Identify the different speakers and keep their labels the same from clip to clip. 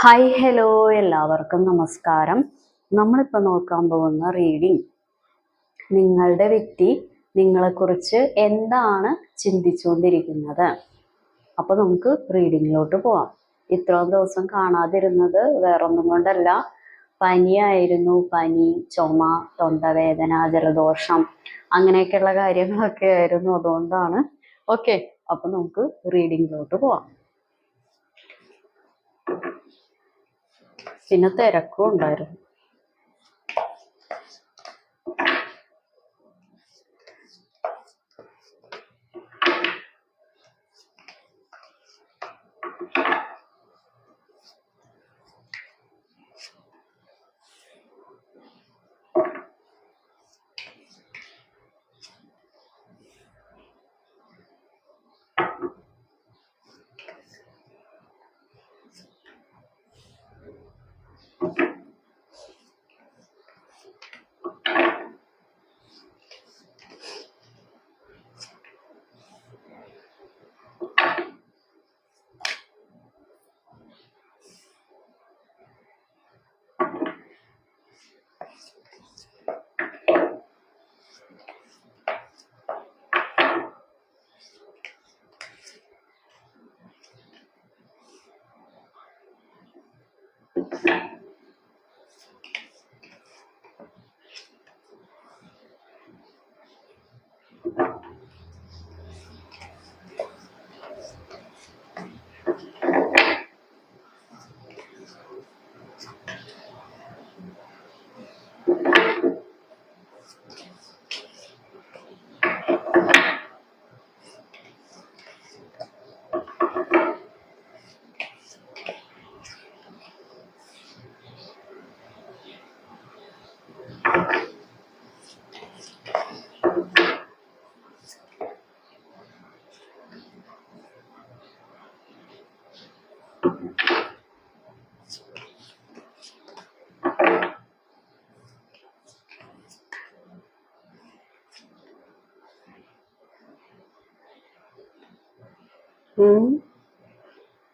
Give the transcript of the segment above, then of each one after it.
Speaker 1: Hi hello എല്ലാവർക്കും നമസ്കാരം. നമ്മളിപ്പോൾ നോക്കാൻ പോകുന്ന റീഡിംഗ് നിങ്ങളുടെ വ്യക്തി നിങ്ങളെക്കുറിച്ച് എന്താണ് ചിന്തിച്ചുകൊണ്ടിരിക്കുന്നത്. അപ്പോൾ നമുക്ക് റീഡിങ്ങിലോട്ട് പോവാം. ഇത്രയും ദിവസം കാണാതിരുന്നത് വേറൊന്നും കൊണ്ടല്ല, പനിയായിരുന്നു. പനി, ചുമ, തൊണ്ടവേദന, ജലദോഷം അങ്ങനെയൊക്കെയുള്ള കാര്യങ്ങളൊക്കെ ആയിരുന്നു. അതുകൊണ്ടാണ്. ഓക്കെ, അപ്പോൾ നമുക്ക് റീഡിങ്ങിലോട്ട് പോവാം. പിന്നെ തിരക്കും ഉണ്ടായിരുന്നു.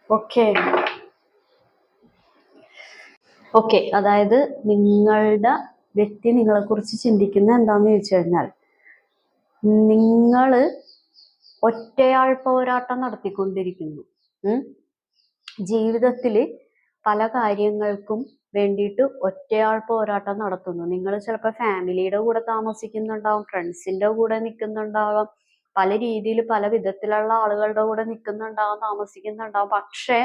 Speaker 1: ഓക്കെ ഓക്കെ അതായത് നിങ്ങളുടെ വ്യക്തി നിങ്ങളെക്കുറിച്ച് ചിന്തിക്കുന്ന എന്താന്ന് ചോദിച്ചു കഴിഞ്ഞാൽ, നിങ്ങൾ ഒറ്റയാൾ പോരാട്ടം നടത്തിക്കൊണ്ടിരിക്കുന്നു. ജീവിതത്തിൽ പല കാര്യങ്ങൾക്കും വേണ്ടിയിട്ട് ഒറ്റയാൾ പോരാട്ടം നടത്തുന്നു. നിങ്ങൾ ചിലപ്പോൾ ഫാമിലിയുടെ കൂടെ താമസിക്കുന്നുണ്ടാവും, ഫ്രണ്ട്സിന്റെ കൂടെ നിൽക്കുന്നുണ്ടാവാം, പല രീതിയിൽ പല വിധത്തിലുള്ള ആളുകളുടെ കൂടെ നിൽക്കുന്നുണ്ടാവും, താമസിക്കുന്നുണ്ടാവും. പക്ഷെ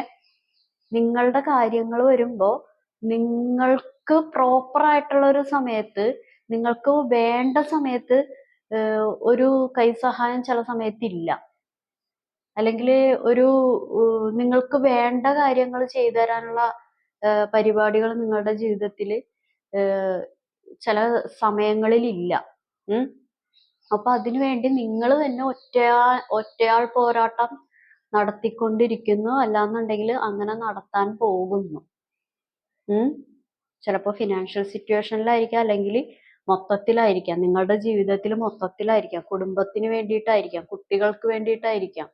Speaker 1: നിങ്ങളുടെ കാര്യങ്ങൾ വരുമ്പോൾ നിങ്ങൾക്ക് പ്രോപ്പർ ആയിട്ടുള്ള ഒരു സമയത്ത്, നിങ്ങൾക്ക് വേണ്ട സമയത്ത് ഒരു കൈസഹായം ചില സമയത്തില്ല. അല്ലെങ്കിൽ ഒരു നിങ്ങൾക്ക് വേണ്ട കാര്യങ്ങൾ ചെയ്തു തരാനുള്ള പരിപാടികൾ നിങ്ങളുടെ ജീവിതത്തിൽ ചില സമയങ്ങളിൽ ഇല്ല. അപ്പൊ അതിനുവേണ്ടി നിങ്ങൾ തന്നെ ഒറ്റയാൾ പോരാട്ടം നടത്തിക്കൊണ്ടിരിക്കുന്നു. അല്ലാന്നുണ്ടെങ്കിൽ അങ്ങനെ നടത്താൻ പോകുന്നു. ചിലപ്പോൾ ഫിനാൻഷ്യൽ സിറ്റുവേഷനിലായിരിക്കാം, അല്ലെങ്കിൽ മൊത്തത്തിലായിരിക്കാം, നിങ്ങളുടെ ജീവിതത്തിൽ മൊത്തത്തിലായിരിക്കാം, കുടുംബത്തിന് വേണ്ടിയിട്ടായിരിക്കാം, കുട്ടികൾക്ക് വേണ്ടിയിട്ടായിരിക്കാം.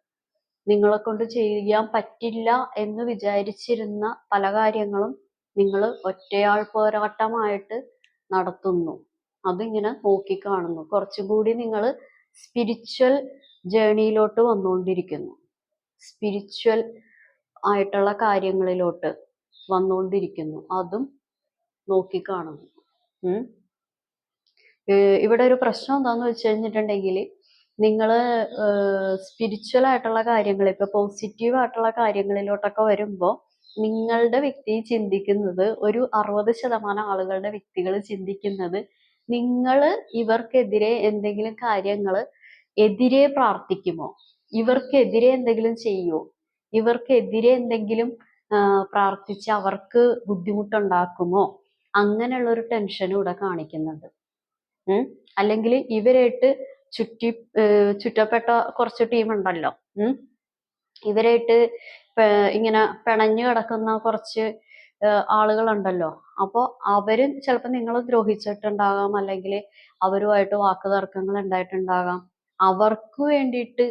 Speaker 1: നിങ്ങളെ കൊണ്ട് ചെയ്യാൻ പറ്റില്ല എന്ന് വിചാരിച്ചിരുന്ന പല കാര്യങ്ങളും നിങ്ങൾ ഒറ്റയാൾ പോരാട്ടമായിട്ട് നടത്തുന്നു. അതിങ്ങനെ നോക്കിക്കാണുന്നു. കുറച്ചും കൂടി നിങ്ങൾ സ്പിരിച്വൽ ജേണിയിലോട്ട് വന്നുകൊണ്ടിരിക്കുന്നു. സ്പിരിച്വൽ ആയിട്ടുള്ള കാര്യങ്ങളിലോട്ട് വന്നുകൊണ്ടിരിക്കുന്നു. അതും നോക്കിക്കാണുന്നു. ഇവിടെ ഒരു പ്രശ്നം എന്താന്ന് വെച്ച് കഴിഞ്ഞിട്ടുണ്ടെങ്കിൽ, നിങ്ങൾ സ്പിരിച്വൽ ആയിട്ടുള്ള കാര്യങ്ങൾ, ഇപ്പൊ പോസിറ്റീവ് ആയിട്ടുള്ള കാര്യങ്ങളിലോട്ടൊക്കെ വരുമ്പോൾ നിങ്ങളുടെ വ്യക്തി ചിന്തിക്കുന്നത്, ഒരു 60% ആളുകളുടെ വ്യക്തികൾ ചിന്തിക്കുന്നത്, നിങ്ങൾ ഇവർക്കെതിരെ എന്തെങ്കിലും കാര്യങ്ങൾ എതിരെ പ്രാർത്ഥിക്കുമോ, ഇവർക്കെതിരെ എന്തെങ്കിലും ചെയ്യുമോ, ഇവർക്കെതിരെ എന്തെങ്കിലും പ്രാർത്ഥിച്ച് അവർക്ക് ബുദ്ധിമുട്ടുണ്ടാക്കുമോ, അങ്ങനെയുള്ള ഒരു ടെൻഷൻ ഇവിടെ കാണിക്കുന്നുണ്ട്. അല്ലെങ്കിൽ ഇവരായിട്ട് ചുറ്റപ്പെട്ട കുറച്ച് ടീം ഉണ്ടല്ലോ, ഇവരായിട്ട് ഇങ്ങനെ പിണഞ്ഞു കിടക്കുന്ന കുറച്ച് ആളുകളുണ്ടല്ലോ. അപ്പോൾ അവര് ചിലപ്പോൾ നിങ്ങളെ ദ്രോഹിച്ചിട്ടുണ്ടാകാം, അല്ലെങ്കിൽ അവരുമായിട്ട് വാക്ക് തർക്കങ്ങൾ ഉണ്ടായിട്ടുണ്ടാകാം. അവർക്ക് വേണ്ടിയിട്ട്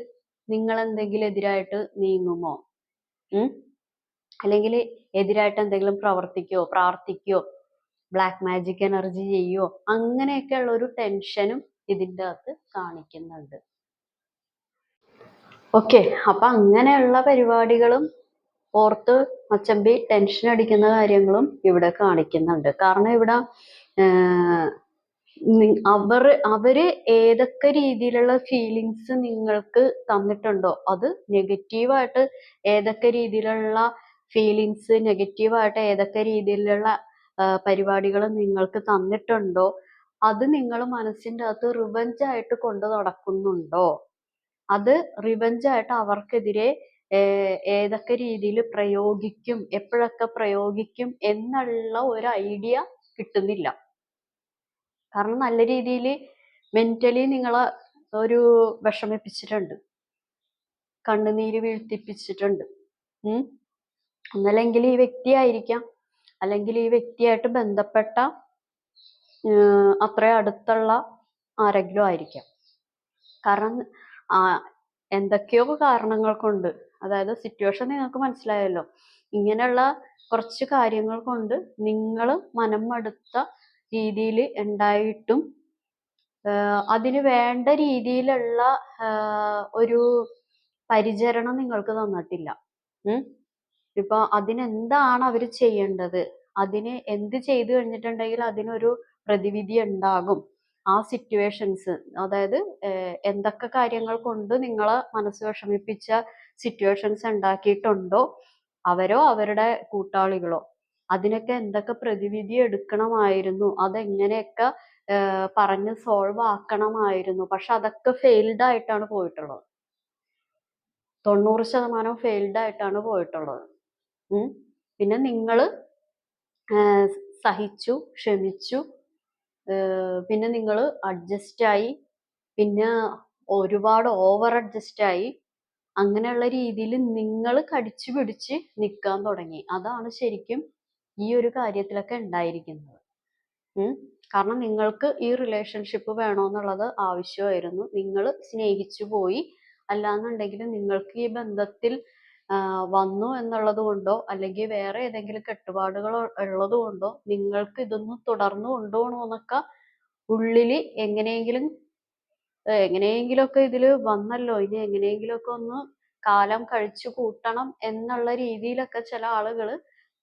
Speaker 1: നിങ്ങൾ എന്തെങ്കിലും എതിരായിട്ട് നീങ്ങുമോ? അല്ലെങ്കിൽ എതിരായിട്ട് എന്തെങ്കിലും പ്രവർത്തിക്കോ പ്രാർത്ഥിക്കോ ബ്ലാക്ക് മാജിക് എനർജി ചെയ്യോ അങ്ങനെയൊക്കെയുള്ള ഒരു ടെൻഷനും ഇതിൻ്റെ അകത്ത് കാണിക്കുന്നുണ്ട്. ഓക്കെ, അപ്പൊ അങ്ങനെയുള്ള പരിപാടികളും ഓർത്ത് മച്ചമ്പി ടെൻഷൻ അടിക്കുന്ന കാര്യങ്ങളും ഇവിടെ കാണിക്കുന്നുണ്ട്. കാരണം ഇവിടെ അവര് ഏതൊക്കെ രീതിയിലുള്ള ഫീലിങ്സ് നിങ്ങൾക്ക് തന്നിട്ടുണ്ടോ, അത് നെഗറ്റീവായിട്ട് ഏതൊക്കെ രീതിയിലുള്ള ഫീലിങ്സ്, നെഗറ്റീവായിട്ട് ഏതൊക്കെ രീതിയിലുള്ള പരിപാടികൾ നിങ്ങൾക്ക് തന്നിട്ടുണ്ടോ, അത് നിങ്ങൾ മനസ്സിൻ്റെ അകത്ത് റിവഞ്ച് ആയിട്ട് കൊണ്ട് നടക്കുന്നുണ്ടോ, അത് റിവഞ്ച് ആയിട്ട് അവർക്കെതിരെ ഏതൊക്കെ രീതിയിൽ പ്രയോഗിക്കും, എപ്പോഴൊക്കെ പ്രയോഗിക്കും എന്നുള്ള ഒരു ഐഡിയ കിട്ടുന്നില്ല. കാരണം നല്ല രീതിയിൽ മെന്റലി നിങ്ങളെ ഒരു വിഷമിപ്പിച്ചിട്ടുണ്ട്, കണ്ണുനീര് വീഴ്ത്തിപ്പിച്ചിട്ടുണ്ട്. ഒന്നല്ലെങ്കിൽ ഈ വ്യക്തിയായിരിക്കാം, അല്ലെങ്കിൽ ഈ വ്യക്തിയായിട്ട് ബന്ധപ്പെട്ട അത്ര അടുത്തുള്ള ആരെങ്കിലും ആയിരിക്കാം. കാരണം എന്തൊക്കെയോ കാരണങ്ങൾ കൊണ്ട്, അതായത് സിറ്റുവേഷൻ നിങ്ങൾക്ക് മനസ്സിലായല്ലോ, ഇങ്ങനെയുള്ള കുറച്ച് കാര്യങ്ങൾ കൊണ്ട് നിങ്ങൾ മനം മടുത്ത രീതിയിൽ ഉണ്ടായിട്ടും അതിന് വേണ്ട രീതിയിലുള്ള ഒരു പരിചരണം നിങ്ങൾക്ക് തന്നിട്ടില്ല. ഇപ്പൊ അതിനെന്താണ് അവർ ചെയ്യേണ്ടത്, അതിന് എന്ത് ചെയ്തു കഴിഞ്ഞിട്ടുണ്ടെങ്കിൽ അതിനൊരു പ്രതിവിധി ഉണ്ടാകും. ആ സിറ്റുവേഷൻസ്, അതായത് എന്തൊക്കെ കാര്യങ്ങൾ കൊണ്ട് നിങ്ങളെ മനസ്സ് വിഷമിപ്പിച്ച സിറ്റുവേഷൻസ് ഉണ്ടാക്കിയിട്ടുണ്ടോ അവരോ അവരുടെ കൂട്ടാളികളോ, അതിനൊക്കെ എന്തൊക്കെ പ്രതിവിധി എടുക്കണമായിരുന്നു, അതെങ്ങനെയൊക്കെ പറഞ്ഞ് സോൾവ് ആക്കണമായിരുന്നു. പക്ഷെ അതൊക്കെ ഫെയിൽഡ് ആയിട്ടാണ് പോയിട്ടുള്ളത്. 90% ഫെയിൽഡ് ആയിട്ടാണ് പോയിട്ടുള്ളത്. പിന്നെ നിങ്ങൾ സഹിച്ചു, ക്ഷമിച്ചു, പിന്നെ നിങ്ങൾ അഡ്ജസ്റ്റ് ആയി, പിന്നെ ഒരുപാട് ഓവർ അഡ്ജസ്റ്റ് ആയി, അങ്ങനെയുള്ള രീതിയിൽ നിങ്ങൾ കടിച്ചു പിടിച്ച് നിൽക്കാൻ തുടങ്ങി. അതാണ് ശരിക്കും ഈ ഒരു കാര്യത്തിലൊക്കെ ഉണ്ടായിരിക്കുന്നത്. കാരണം നിങ്ങൾക്ക് ഈ റിലേഷൻഷിപ്പ് വേണമെന്നുള്ളത് ആവശ്യമായിരുന്നു, നിങ്ങൾ സ്നേഹിച്ചു പോയി. അല്ലാന്നുണ്ടെങ്കിൽ നിങ്ങൾക്ക് ഈ ബന്ധത്തിൽ വന്നു എന്നുള്ളത് കൊണ്ടോ അല്ലെങ്കിൽ വേറെ ഏതെങ്കിലും കെട്ടുപാടുകൾ ഉള്ളത് കൊണ്ടോ നിങ്ങൾക്ക് ഇതൊന്നും തുടർന്ന് കൊണ്ടുപോകണമെന്നൊക്കെ ഉള്ളില് എങ്ങനെയെങ്കിലുമൊക്കെ ഇതിൽ വന്നല്ലോ, ഇനി എങ്ങനെയെങ്കിലുമൊക്കെ ഒന്ന് കാലം കഴിച്ചു കൂട്ടണം എന്നുള്ള രീതിയിലൊക്കെ ചില ആളുകൾ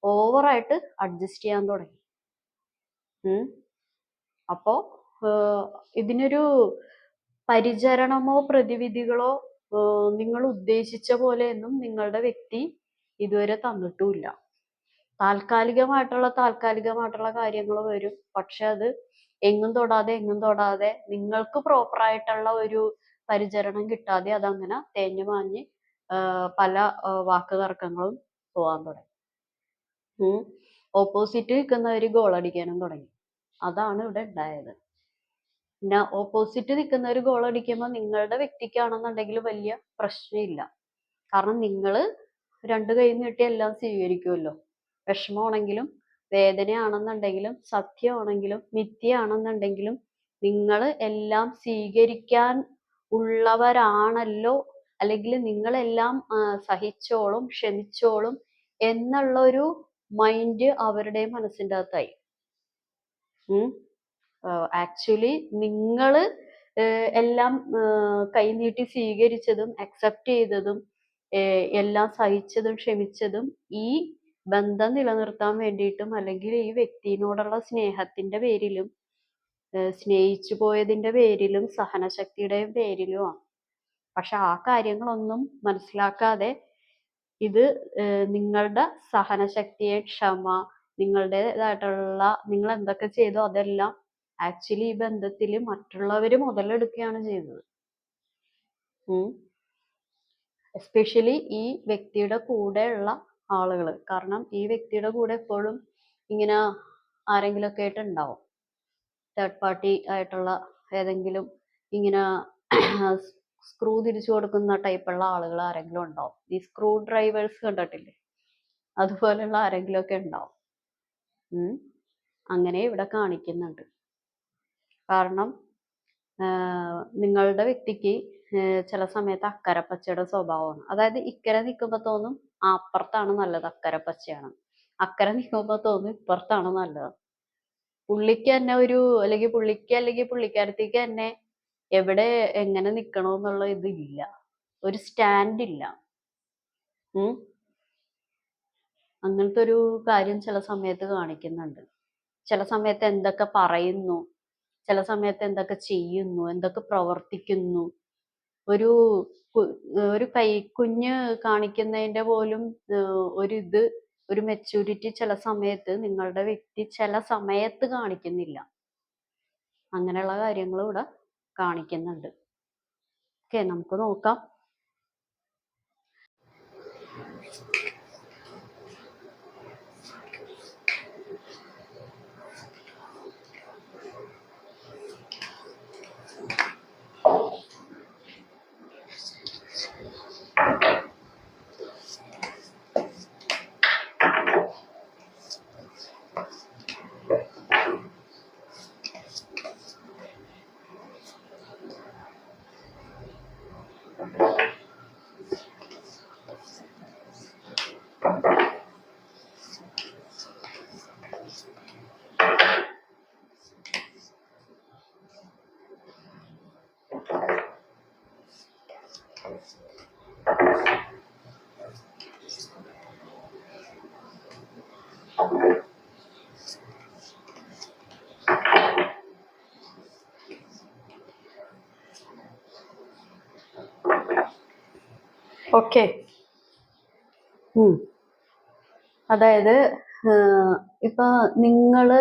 Speaker 1: ഓവറായിട്ട് അഡ്ജസ്റ്റ് ചെയ്യാൻ തുടങ്ങി. അപ്പോ ഇതിനൊരു പരിചരണമോ പ്രതിവിധികളോ നിങ്ങൾ ഉദ്ദേശിച്ച പോലെയൊന്നും നിങ്ങളുടെ വ്യക്തി ഇതുവരെ തന്നിട്ടുമില്ല. താൽക്കാലികമായിട്ടുള്ള കാര്യങ്ങൾ വരും. പക്ഷെ അത് എങ്ങും തൊടാതെ നിങ്ങൾക്ക് പ്രോപ്പറായിട്ടുള്ള ഒരു പരിചരണം കിട്ടാതെ അതങ്ങനെ തേഞ്ഞു മാഞ്ഞ് പല വാക്ക് തർക്കങ്ങളും പോവാൻ തുടങ്ങി. ഓപ്പോസിറ്റ് നിൽക്കുന്നവർ ഗോളടിക്കാനും തുടങ്ങി. അതാണ് ഇവിടെ ഉണ്ടായത്. പിന്നെ ഓപ്പോസിറ്റ് നിൽക്കുന്നവർ ഗോളടിക്കുമ്പോൾ നിങ്ങളുടെ വ്യക്തിക്കാണെന്നുണ്ടെങ്കിൽ വലിയ പ്രശ്നമില്ല. കാരണം നിങ്ങൾ രണ്ട് കൈ നീട്ടി എല്ലാം സ്വീകരിക്കുമല്ലോ. വിഷമമാണെങ്കിലും വേദനയാണെന്നുണ്ടെങ്കിലും സത്യമാണെങ്കിലും മിഥ്യയാണെന്നുണ്ടെങ്കിലും നിങ്ങൾ എല്ലാം സ്വീകരിക്കാൻ ഉള്ളവരാണല്ലോ, അല്ലെങ്കിൽ നിങ്ങളെല്ലാം സഹിച്ചോളും ക്ഷമിച്ചോളും എന്നുള്ള ഒരു മൈൻഡ് അവരുടെ മനസ്സിൻ്റെ അകത്തായി. ആക്ച്വലി നിങ്ങൾ എല്ലാം കൈനീട്ടി സ്വീകരിച്ചതും അക്സെപ്റ്റ് ചെയ്തതും എല്ലാം സഹിച്ചതും ക്ഷമിച്ചതും ഈ ബന്ധം നിലനിർത്താൻ വേണ്ടിയിട്ടും അല്ലെങ്കിൽ ഈ വ്യക്തിയോടുള്ള സ്നേഹത്തിന്റെ പേരിലും സ്നേഹിച്ചു പോയതിന്റെ പേരിലും സഹനശക്തിയുടെയും പേരിലുമാണ്. പക്ഷെ ആ കാര്യങ്ങളൊന്നും മനസ്സിലാക്കാതെ ഇത് നിങ്ങളുടെ സഹനശക്തിയെ, ക്ഷമ, നിങ്ങളുടേതായിട്ടുള്ള നിങ്ങൾ എന്തൊക്കെ ചെയ്തോ അതെല്ലാം ആക്ച്വലി ഈ ബന്ധത്തിൽ മറ്റുള്ളവർ മുതലെടുക്കുകയാണ് ചെയ്തത്. എസ്പെഷ്യലി ഈ വ്യക്തിയുടെ കൂടെയുള്ള ആളുകൾ. കാരണം ഈ വ്യക്തിയുടെ കൂടെ എപ്പോഴും ഇങ്ങനെ ആരെങ്കിലുമൊക്കെ ആയിട്ട് ഉണ്ടാവും. തേർഡ് പാർട്ടി ആയിട്ടുള്ള ഏതെങ്കിലും ഇങ്ങനെ സ്ക്രൂ തിരിച്ചു കൊടുക്കുന്ന ടൈപ്പുള്ള ആളുകൾ ആരെങ്കിലും ഉണ്ടാവും. ഈ സ്ക്രൂ ഡ്രൈവേഴ്സ് കണ്ടിട്ടില്ലേ, അതുപോലെയുള്ള ആരെങ്കിലുമൊക്കെ ഉണ്ടാവും. അങ്ങനെ ഇവിടെ കാണിക്കുന്നുണ്ട്. കാരണം നിങ്ങളുടെ വ്യക്തിക്ക് ചില സമയത്ത് അക്കരപ്പച്ചയുടെ സ്വഭാവമാണ്. അതായത് ഇക്കരെ നിൽക്കുമ്പോൾ തോന്നും അപ്പുറത്താണ് നല്ലത്, അക്കരെ പച്ചയാണ്. അക്കരെ നിൽക്കുമ്പോൾ തോന്നും ഇപ്പുറത്താണ് നല്ലത്. പുള്ളിക്ക് തന്നെ അല്ലെങ്കിൽ പുള്ളിക്കാരത്തിക്ക് തന്നെ എവിടെ എങ്ങനെ നിക്കണോന്നുള്ള ഇതില്ല, ഒരു സ്റ്റാൻഡ് ഇല്ല. അങ്ങനത്തെ ഒരു കാര്യം ചില സമയത്ത് കാണിക്കുന്നുണ്ട്. ചില സമയത്ത് എന്തൊക്കെ പറയുന്നു, ചില സമയത്ത് എന്തൊക്കെ ചെയ്യുന്നു, എന്തൊക്കെ പ്രവർത്തിക്കുന്നു, ഒരു ഒരു കൈക്കുഞ്ഞ് കാണിക്കുന്നതിന്റെ പോലും ഒരു മെച്യൂരിറ്റി ചില സമയത്ത് നിങ്ങളുടെ വ്യക്തി ചില സമയത്ത് കാണിക്കുന്നില്ല. അങ്ങനെയുള്ള കാര്യങ്ങൾ ഇവിടെ കാണിക്കുന്നുണ്ട്. ഓക്കെ, നമുക്ക് നോക്കാം. ഓക്കെ, അതായത് ഇപ്പൊ നിങ്ങള്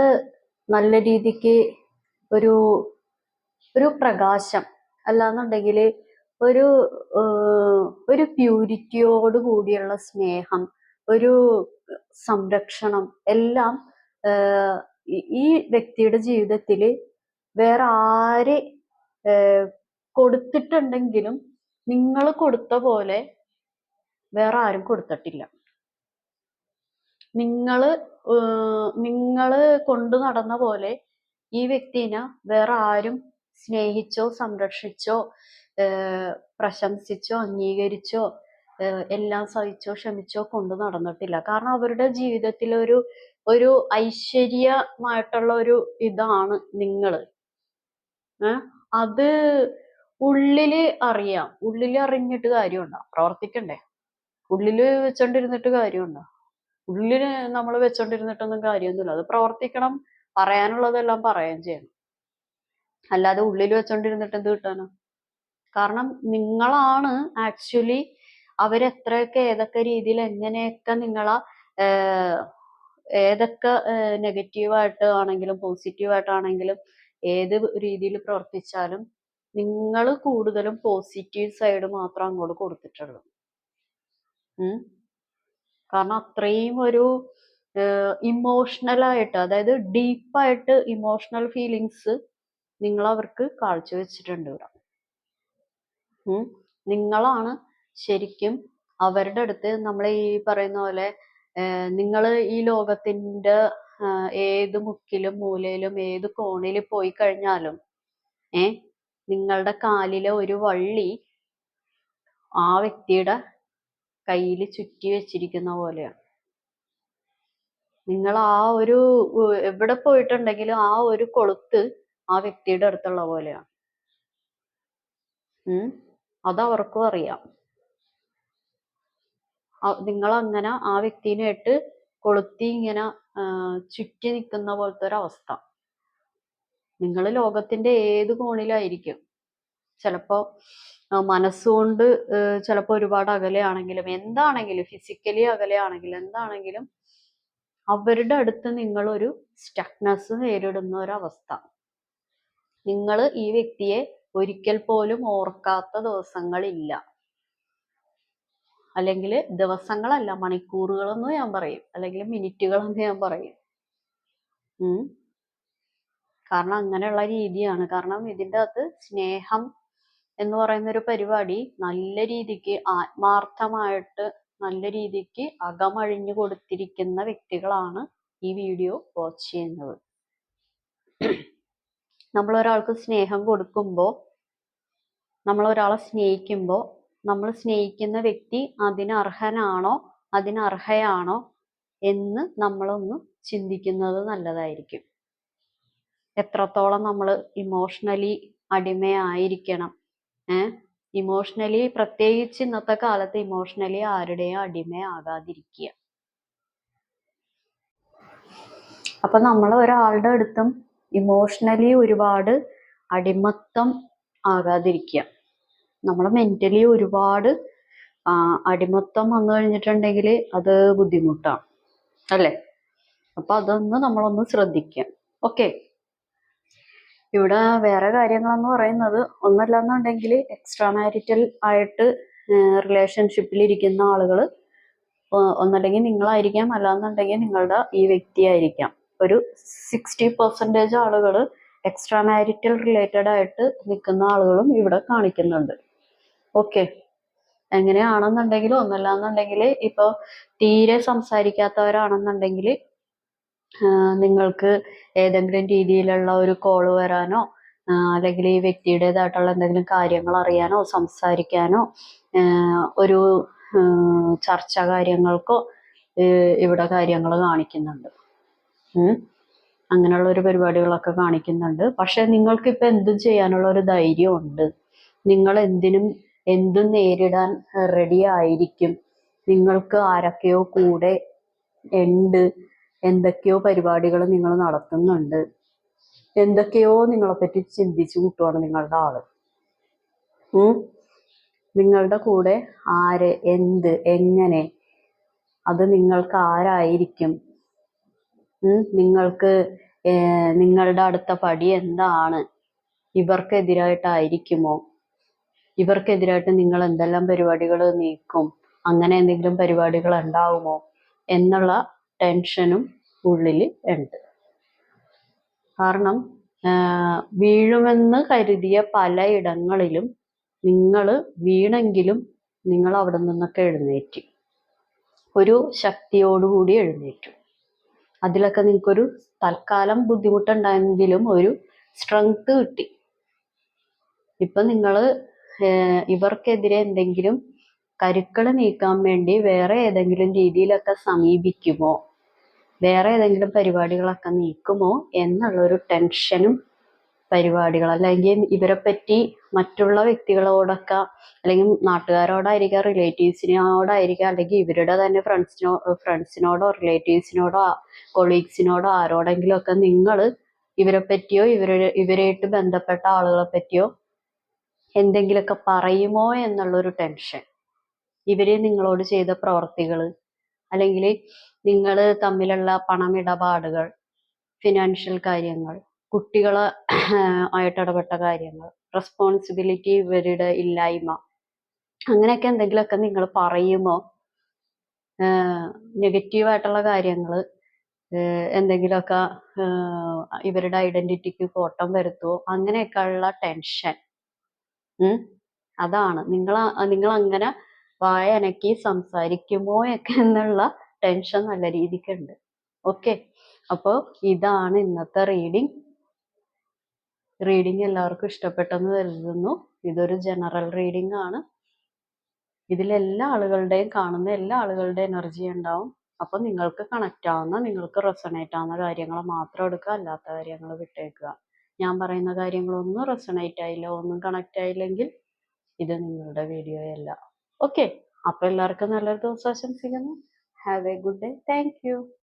Speaker 1: നല്ല രീതിക്ക് ഒരു പ്രകാശം അല്ലാന്നുണ്ടെങ്കിൽ ഒരു പ്യൂരിറ്റിയോട് കൂടിയുള്ള സ്നേഹം, ഒരു സംരക്ഷണം എല്ലാം ഈ വ്യക്തിയുടെ ജീവിതത്തിൽ വേറെ ആര് കൊടുത്തിട്ടുണ്ടെങ്കിലും നിങ്ങൾ കൊടുത്ത പോലെ വേറെ ആരും കൊടുത്തിട്ടില്ല. നിങ്ങള് കൊണ്ടു നടന്ന പോലെ ഈ വ്യക്തിനെ വേറെ ആരും സ്നേഹിച്ചോ സംരക്ഷിച്ചോ പ്രശംസിച്ചോ അംഗീകരിച്ചോ എല്ലാം സഹിച്ചോ ക്ഷമിച്ചോ കൊണ്ടു നടന്നിട്ടില്ല. കാരണം അവരുടെ ജീവിതത്തിൽ ഒരു ഐശ്വര്യമായിട്ടുള്ള ഒരു ഇതാണ് നിങ്ങള്. അത് ഉള്ളില് അറിയാം. ഉള്ളില് അറിഞ്ഞിട്ട് കാര്യമുണ്ടോ? പ്രവർത്തിക്കണ്ടേ? ഉള്ളില് വെച്ചോണ്ടിരുന്നിട്ട് കാര്യമുണ്ടോ? ഉള്ളില് നമ്മൾ വെച്ചോണ്ടിരുന്നിട്ടൊന്നും കാര്യമൊന്നുമില്ല. അത് പ്രവർത്തിക്കണം, പറയാനുള്ളതെല്ലാം പറയുകയും ചെയ്യണം. അല്ലാതെ ഉള്ളിൽ വെച്ചോണ്ടിരുന്നിട്ട് എന്ത് കിട്ടാനോ? കാരണം നിങ്ങളാണ് ആക്ച്വലി അവരെത്രയൊക്കെ ഏതൊക്കെ രീതിയിൽ എങ്ങനെയൊക്കെ നിങ്ങളെ ഏതൊക്കെ നെഗറ്റീവായിട്ട് ആണെങ്കിലും പോസിറ്റീവായിട്ടാണെങ്കിലും ഏത് രീതിയിൽ പ്രവർത്തിച്ചാലും നിങ്ങൾ കൂടുതലും പോസിറ്റീവ് സൈഡ് മാത്രം അങ്ങോട്ട് കൊടുത്തിട്ടുള്ളൂ. കാരണം അത്രയും ഒരു ഇമോഷണലായിട്ട്, അതായത് ഡീപ്പായിട്ട് ഇമോഷണൽ ഫീലിങ്സ് നിങ്ങൾ അവർക്ക് കാഴ്ചവെച്ചിട്ടുണ്ട് ഇവിടെ. നിങ്ങളാണ് ശരിക്കും അവരുടെ അടുത്ത് നമ്മൾ ഈ പറയുന്ന പോലെ നിങ്ങൾ ഈ ലോകത്തിന്റെ ഏത് മുക്കിലും മൂലയിലും ഏത് കോണിൽ പോയി കഴിഞ്ഞാലും നിങ്ങളുടെ കാലിലെ ഒരു വള്ളി ആ വ്യക്തിയുടെ കയ്യിൽ ചുറ്റി വെച്ചിരിക്കുന്ന പോലെയാണ്. നിങ്ങൾ എവിടെ പോയിട്ടുണ്ടെങ്കിലും ആ ഒരു കൊളുത്ത് ആ വ്യക്തിയുടെ അടുത്തുള്ള പോലെയാണ്. അതവർക്കും അറിയാം. നിങ്ങൾ അങ്ങനെ ആ വ്യക്തിനായിട്ട് കൊളുത്തി ഇങ്ങനെ ചുറ്റി നിൽക്കുന്ന പോലത്തെ ഒരവസ്ഥ. നിങ്ങൾ ലോകത്തിന്റെ ഏത് കോണിലായിരിക്കും. ചിലപ്പോ മനസ്സുകൊണ്ട് ചിലപ്പോ ഒരുപാട് അകലെയാണെങ്കിലും എന്താണെങ്കിലും, ഫിസിക്കലി അകലെയാണെങ്കിലും എന്താണെങ്കിലും അവരുടെ അടുത്ത് നിങ്ങളൊരു സ്റ്റക്നെസ് നേരിടുന്ന ഒരവസ്ഥ. നിങ്ങൾ ഈ വ്യക്തിയെ ഒരിക്കൽ പോലും ഓർക്കാത്ത ദിവസങ്ങളില്ല. അല്ലെങ്കിൽ ദിവസങ്ങളല്ല, മണിക്കൂറുകളെന്ന് ഞാൻ പറയും, അല്ലെങ്കിൽ മിനിറ്റുകളെന്ന് ഞാൻ പറയും. കാരണം അങ്ങനെയുള്ള രീതിയാണ്. കാരണം ഇതിൻ്റെ അകത്ത് സ്നേഹം എന്ന് പറയുന്ന ഒരു പരിപാടി നല്ല രീതിക്ക് ആത്മാർത്ഥമായിട്ട് നല്ല രീതിക്ക് അകമഴിഞ്ഞു കൊടുത്തിരിക്കുന്ന വ്യക്തികളാണ് ഈ വീഡിയോ വാച്ച് ചെയ്യുന്നത്. നമ്മൾ ഒരാൾക്ക് സ്നേഹം കൊടുക്കുമ്പോൾ, നമ്മൾ ഒരാളെ സ്നേഹിക്കുമ്പോൾ, നമ്മൾ സ്നേഹിക്കുന്ന വ്യക്തി അതിന് അർഹനാണോ അതിനർഹയാണോ എന്ന് നമ്മളൊന്ന് ചിന്തിക്കുന്നത് നല്ലതായിരിക്കും. എത്രത്തോളം നമ്മൾ ഇമോഷണലി അടിമയായിരിക്കണം. ഇമോഷണലി, പ്രത്യേകിച്ച് ഇന്നത്തെ കാലത്ത് ഇമോഷണലി ആരുടെയും അടിമയാകാതിരിക്കുക. അപ്പൊ നമ്മൾ ഒരാളുടെ അടുത്തും ഇമോഷണലി ഒരുപാട് അടിമത്തം ആകാതിരിക്കുക. നമ്മൾ മെന്റലി ഒരുപാട് അടിമത്തം വന്നു കഴിഞ്ഞിട്ടുണ്ടെങ്കിൽ അത് ബുദ്ധിമുട്ടാണ്, അല്ലേ? അപ്പൊ അതൊന്ന് നമ്മളൊന്ന് ശ്രദ്ധിക്കുക. ഓക്കെ. ഇവിടെ വേറെ കാര്യങ്ങളെന്ന് പറയുന്നത്, ഒന്നല്ലാന്നുണ്ടെങ്കിൽ എക്സ്ട്രാ മാരിറ്റൽ ആയിട്ട് റിലേഷൻഷിപ്പിലിരിക്കുന്ന ആളുകൾ ഒന്നല്ലെങ്കിൽ നിങ്ങളായിരിക്കാം, അല്ലാന്നുണ്ടെങ്കിൽ നിങ്ങളുടെ ഈ വ്യക്തിയായിരിക്കാം. ഒരു 60% ആളുകൾ എക്സ്ട്രാ മാരിറ്റൽ റിലേറ്റഡ് ആയിട്ട് നിൽക്കുന്ന ആളുകളും ഇവിടെ കാണിക്കുന്നുണ്ട്. ഓക്കെ. എങ്ങനെയാണെന്നുണ്ടെങ്കിൽ, ഒന്നല്ലാന്നുണ്ടെങ്കിൽ ഇപ്പൊ തീരെ സംസാരിക്കാത്തവരാണെന്നുണ്ടെങ്കിൽ നിങ്ങൾക്ക് ഏതെങ്കിലും രീതിയിലുള്ള ഒരു കോള് വരാനോ അല്ലെങ്കിൽ ഈ വ്യക്തിയുടേതായിട്ടുള്ള എന്തെങ്കിലും കാര്യങ്ങൾ അറിയാനോ സംസാരിക്കാനോ ഒരു ചർച്ച കാര്യങ്ങൾക്കോ ഇവിടെ കാര്യങ്ങൾ കാണിക്കുന്നുണ്ട്. അങ്ങനെയുള്ള ഒരു പരിപാടികളൊക്കെ കാണിക്കുന്നുണ്ട്. പക്ഷെ നിങ്ങൾക്ക് ഇപ്പൊ എന്തും ചെയ്യാനുള്ള ഒരു ധൈര്യം ഉണ്ട്. നിങ്ങൾ എന്തും നേരിടാൻ റെഡി ആയിരിക്കും. നിങ്ങൾക്ക് ആരൊക്കെയോ കൂടെ ഉണ്ട്, എന്തൊക്കെയോ പരിപാടികൾ നിങ്ങൾ നടത്തുന്നുണ്ട്, എന്തൊക്കെയോ നിങ്ങളെ പറ്റി ചിന്തിച്ചു കൂട്ടുവാണ് നിങ്ങളുടെ ആള്. നിങ്ങളുടെ കൂടെ ആര്, എന്ത്, എങ്ങനെ, അത് നിങ്ങൾക്ക് ആരായിരിക്കും, നിങ്ങൾക്ക് നിങ്ങളുടെ അടുത്ത പടി എന്താണ്, ഇവർക്കെതിരായിട്ടായിരിക്കുമോ, ഇവർക്കെതിരായിട്ട് നിങ്ങൾ എന്തെല്ലാം പരിപാടികൾ നീക്കും, അങ്ങനെ എന്തെങ്കിലും പരിപാടികൾ ഉണ്ടാവുമോ എന്നുള്ള ടെൻഷനും ഉള്ളിൽ ഉണ്ട്. കാരണം വീഴുമെന്ന് കരുതിയ പലയിടങ്ങളിലും നിങ്ങൾ വീണെങ്കിലും നിങ്ങൾ അവിടെ നിന്നൊക്കെ എഴുന്നേറ്റ്, ഒരു ശക്തിയോടുകൂടി എഴുന്നേറ്റു. അതിലൊക്കെ നിങ്ങൾക്കൊരു തൽക്കാലം ബുദ്ധിമുട്ടുണ്ടായെങ്കിലും ഒരു സ്ട്രെങ്ത് കിട്ടി. ഇപ്പൊ നിങ്ങൾ ഇവർക്കെതിരെ എന്തെങ്കിലും കരുക്കൾ നീക്കാൻ വേണ്ടി വേറെ ഏതെങ്കിലും രീതിയിലൊക്കെ സമീപിക്കുമോ, വേറെ ഏതെങ്കിലും പരിപാടികളൊക്കെ നീക്കുമോ എന്നുള്ളൊരു ടെൻഷനും പരിപാടികൾ, അല്ലെങ്കിൽ ഇവരെ പറ്റി മറ്റുള്ള വ്യക്തികളോടൊക്കെ, അല്ലെങ്കിൽ നാട്ടുകാരോടായിരിക്കാം, റിലേറ്റീവ്സിനോടായിരിക്കാം, അല്ലെങ്കിൽ ഇവരുടെ തന്നെ ഫ്രണ്ട്സിനോടോ റിലേറ്റീവ്സിനോടോ കൊളീഗ്സിനോടോ ആരോടെങ്കിലും ഒക്കെ നിങ്ങൾ ഇവരെ പറ്റിയോ ഇവരായിട്ട് ബന്ധപ്പെട്ട ആളുകളെ പറ്റിയോ എന്തെങ്കിലുമൊക്കെ പറയുമോ എന്നുള്ളൊരു ടെൻഷൻ. ഇവര് നിങ്ങളോട് ചെയ്ത പ്രവർത്തികൾ, അല്ലെങ്കിൽ നിങ്ങൾ തമ്മിലുള്ള പണമിടപാടുകൾ, ഫിനാൻഷ്യൽ കാര്യങ്ങൾ, കുട്ടികളെ ആയിട്ട് ഇടപെട്ട കാര്യങ്ങൾ, റെസ്പോൺസിബിലിറ്റി ഇവരുടെ ഇല്ലായ്മ, അങ്ങനെയൊക്കെ എന്തെങ്കിലുമൊക്കെ നിങ്ങൾ പറയുമോ, നെഗറ്റീവായിട്ടുള്ള കാര്യങ്ങൾ എന്തെങ്കിലുമൊക്കെ ഇവരുടെ ഐഡന്റിറ്റിക്ക് കോട്ടം വരുത്തുമോ, അങ്ങനെയൊക്കെയുള്ള ടെൻഷൻ. അതാണ് നിങ്ങൾ അങ്ങനെ വായനക്കി സംസാരിക്കുമോ ഒക്കെ എന്നുള്ള ടെൻഷൻ നല്ല രീതിക്കുണ്ട്. ഓക്കെ. അപ്പോൾ ഇതാണ് ഇന്നത്തെ റീഡിങ് എല്ലാവർക്കും ഇഷ്ടപ്പെട്ടെന്ന് കരുതുന്നു. ഇതൊരു ജനറൽ റീഡിംഗ് ആണ്. ഇതിലെല്ലാ ആളുകളുടെയും, കാണുന്ന എല്ലാ ആളുകളുടെയും എനർജി ഉണ്ടാവും. അപ്പൊ നിങ്ങൾക്ക് കണക്റ്റ് ആവുന്ന, നിങ്ങൾക്ക് റെസണേറ്റ് ആവുന്ന കാര്യങ്ങൾ മാത്രം എടുക്കുക, അല്ലാത്ത കാര്യങ്ങൾ വിട്ടേക്കുക. ഞാൻ പറയുന്ന കാര്യങ്ങളൊന്നും റെസണേറ്റ് ആയില്ല, ഒന്നും കണക്റ്റ് ആയില്ലെങ്കിൽ ഇത് നിങ്ങളുടെ വീഡിയോ അല്ല. ഓക്കെ. അപ്പൊ എല്ലാവർക്കും നല്ലൊരു ദിവസം ആശംസിക്കുന്നു. Have A good day. Thank you.